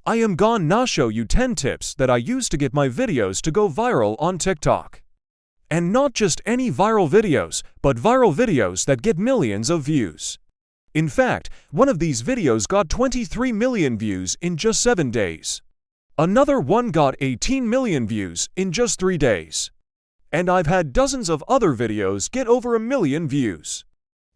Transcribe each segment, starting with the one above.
I am gonna show you 10 tips that I use to get my videos to go viral on TikTok. And not just any viral videos, but viral videos that get millions of views. In fact, one of these videos got 23 million views in just 7 days. Another one got 18 million views in just 3 days. And I've had dozens of other videos get over 1 million views.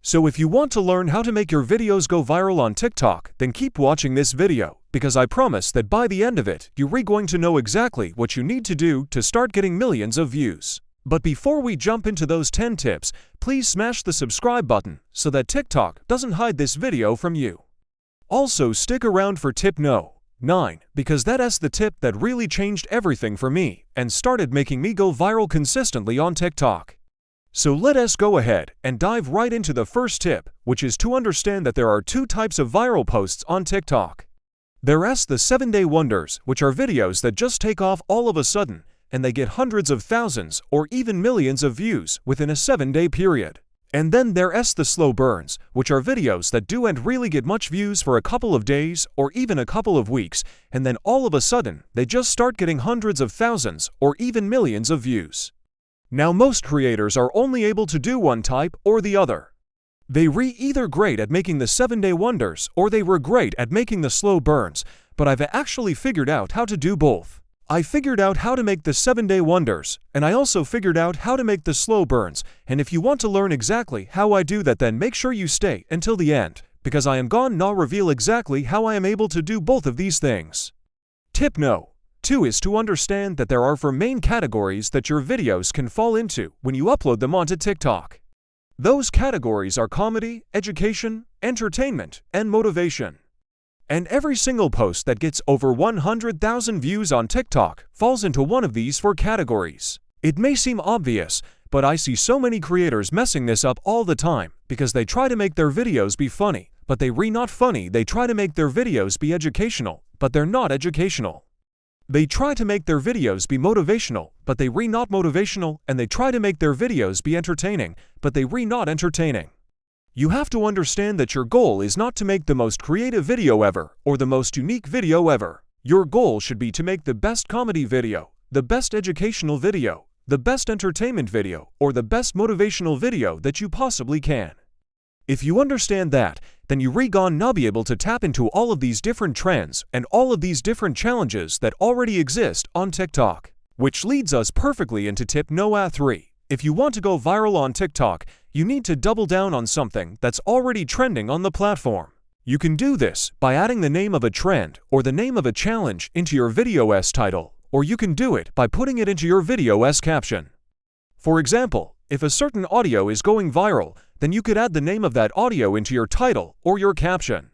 So if you want to learn how to make your videos go viral on TikTok, then keep watching this video, because I promise that by the end of it, you're going to know exactly what you need to do to start getting millions of views. But before we jump into those 10 tips, please smash the subscribe button so that TikTok doesn't hide this video from you. Also, stick around for tip no. 9, because that's the tip that really changed everything for me and started making me go viral consistently on TikTok. So let us go ahead and dive right into the first tip, which is to understand that there are 2 types of viral posts on TikTok. There's the 7-day wonders, which are videos that just take off all of a sudden, and they get hundreds of thousands or even millions of views within a 7-day period. And then there's the slow burns, which are videos that don't really get much views for a couple of days or even a couple of weeks, and then all of a sudden, they just start getting hundreds of thousands or even millions of views. Now, most creators are only able to do one type or the other. They were either great at making the 7-day wonders or they were great at making the slow burns, but I've actually figured out how to do both. I figured out how to make the 7-day wonders, and I also figured out how to make the slow burns, and if you want to learn exactly how I do that, then make sure you stay until the end, because I am gonna reveal exactly how I am able to do both of these things. Tip no. 2 is to understand that there are 4 main categories that your videos can fall into when you upload them onto TikTok. Those categories are comedy, education, entertainment, and motivation. And every single post that gets over 100,000 views on TikTok falls into one of these 4 categories. It may seem obvious, but I see so many creators messing this up all the time because they try to make their videos be funny, but they're not funny. They try to make their videos be educational, but they're not educational. They try to make their videos be motivational, but they're not motivational, and they try to make their videos be entertaining, but they're not entertaining. You have to understand that your goal is not to make the most creative video ever or the most unique video ever. Your goal should be to make the best comedy video, the best educational video, the best entertainment video, or the best motivational video that you possibly can. If you understand that, then you're gonna be able to tap into all of these different trends and all of these different challenges that already exist on TikTok. Which leads us perfectly into tip no. 3. If you want to go viral on TikTok, you need to double down on something that's already trending on the platform. You can do this by adding the name of a trend or the name of a challenge into your video's title, or you can do it by putting it into your video's caption. For example, if a certain audio is going viral, then you could add the name of that audio into your title or your caption.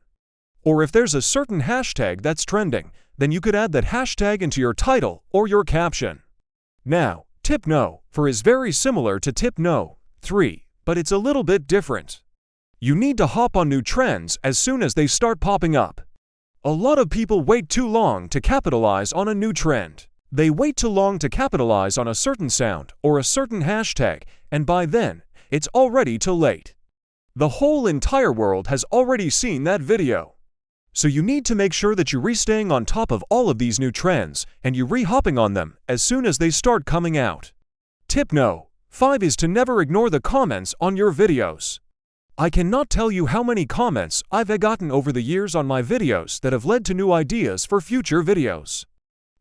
Or if there's a certain hashtag that's trending, then you could add that hashtag into your title or your caption. Now, tip no. 4 is very similar to tip no. 3, but it's a little bit different. You need to hop on new trends as soon as they start popping up. A lot of people wait too long to capitalize on a new trend. They wait too long to capitalize on a certain sound or a certain hashtag, and by then, it's already too late. The whole entire world has already seen that video. So you need to make sure that you're staying on top of all of these new trends and you're hopping on them as soon as they start coming out. Tip no. 5 is to never ignore the comments on your videos. I cannot tell you how many comments I've gotten over the years on my videos that have led to new ideas for future videos.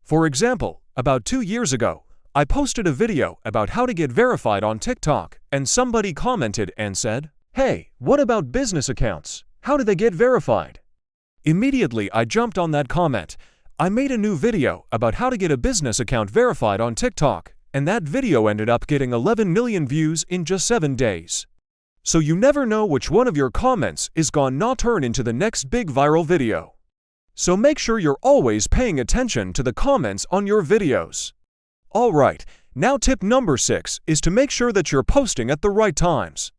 For example, about 2 years ago, I posted a video about how to get verified on TikTok, and somebody commented and said, "Hey, what about business accounts? How do they get verified?" Immediately, I jumped on that comment. I made a new video about how to get a business account verified on TikTok, and that video ended up getting 11 million views in just 7 days. So you never know which one of your comments is gonna turn into the next big viral video. So make sure you're always paying attention to the comments on your videos. Alright, now tip number 6 is to make sure that you're posting at the right times.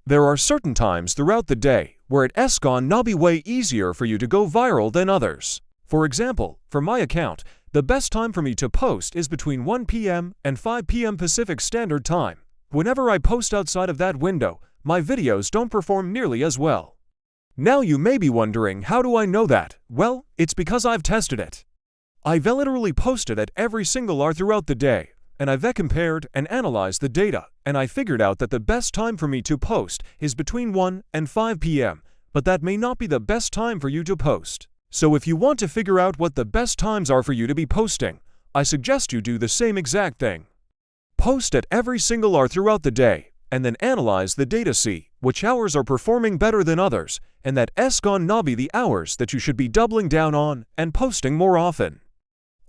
There are certain times throughout the day where it's gonna be way easier for you to go viral than others. For example, for my account, the best time for me to post is between 1 p.m. and 5 p.m. Pacific Standard Time. Whenever I post outside of that window, my videos don't perform nearly as well. Now you may be wondering, how do I know that? Well, it's because I've tested it. I've literally posted at every single hour throughout the day, and I've compared and analyzed the data, and I figured out that the best time for me to post is between 1 and 5 p.m., but that may not be the best time for you to post. So if you want to figure out what the best times are for you to be posting, I suggest you do the same exact thing. Post at every single hour throughout the day, and then analyze the data, see which hours are performing better than others, and that's gonna be the hours that you should be doubling down on and posting more often.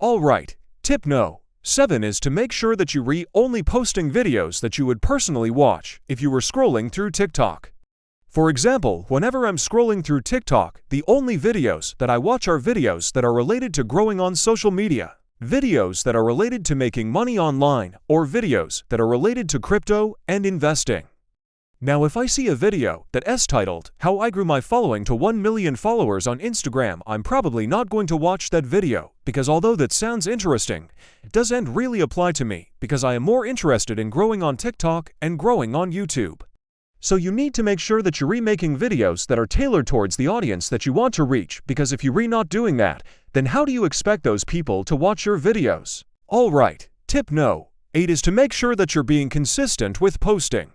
Alright, tip no. 7 is to make sure that you only posting videos that you would personally watch if you were scrolling through TikTok. For example, whenever I'm scrolling through TikTok, the only videos that I watch are videos that are related to growing on social media, videos that are related to making money online, or videos that are related to crypto and investing. Now if I see a video that's titled, How I Grew My Following to 1 Million Followers on Instagram, I'm probably not going to watch that video, because although that sounds interesting, it doesn't really apply to me, because I am more interested in growing on TikTok and growing on YouTube. So you need to make sure that you're making videos that are tailored towards the audience that you want to reach, because if you're not doing that, then how do you expect those people to watch your videos? Alright, tip no. 8 is to make sure that you're being consistent with posting.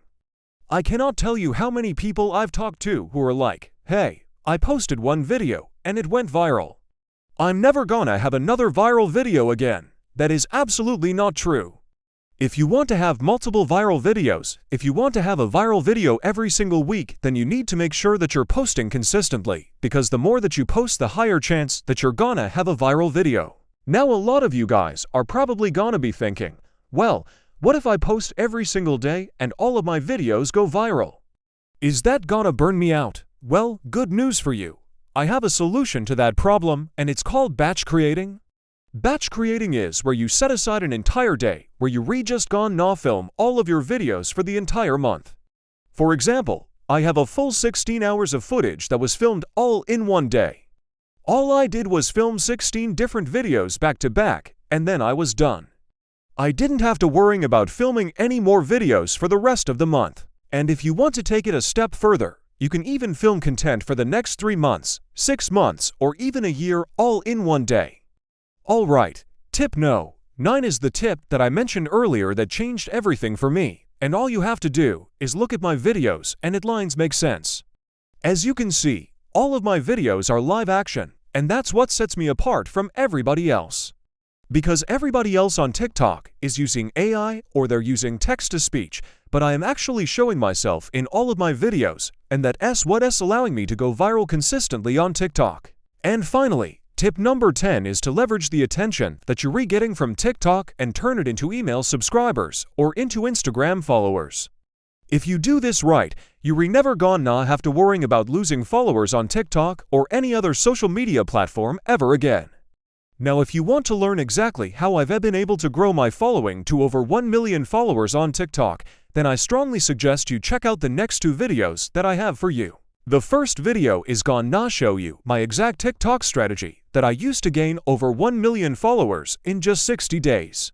I cannot tell you how many people I've talked to who are like, hey, I posted one video and it went viral. I'm never gonna have another viral video again. That is absolutely not true. If you want to have multiple viral videos, if you want to have a viral video every single week, then you need to make sure that you're posting consistently, because the more that you post, the higher chance that you're gonna have a viral video. Now a lot of you guys are probably gonna be thinking, well, what if I post every single day and all of my videos go viral? Is that gonna burn me out? Well, good news for you. I have a solution to that problem, and it's called batch creating. Batch creating is where you set aside an entire day where you just gonna film all of your videos for the entire month. For example, I have a full 16 hours of footage that was filmed all in one day. All I did was film 16 different videos back to back, and then I was done. I didn't have to worry about filming any more videos for the rest of the month. And if you want to take it a step further, you can even film content for the next 3 months, 6 months, or even a year all in one day. Alright, tip no. 9 is the tip that I mentioned earlier that changed everything for me, and all you have to do is look at my videos and it lines make sense. As you can see, all of my videos are live action, and that's what sets me apart from everybody else. Because everybody else on TikTok is using AI or they're using text-to-speech, but I am actually showing myself in all of my videos, and that's what's allowing me to go viral consistently on TikTok. And finally, tip number 10 is to leverage the attention that you're getting from TikTok and turn it into email subscribers or into Instagram followers. If you do this right, you're never gonna have to worry about losing followers on TikTok or any other social media platform ever again. Now if you want to learn exactly how I've been able to grow my following to over 1 million followers on TikTok, then I strongly suggest you check out the next 2 videos that I have for you. The first video is gonna show you my exact TikTok strategy that I used to gain over 1 million followers in just 60 days.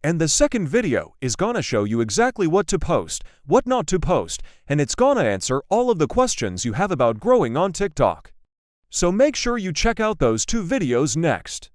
And the second video is gonna show you exactly what to post, what not to post, and it's gonna answer all of the questions you have about growing on TikTok. So make sure you check out those 2 videos next.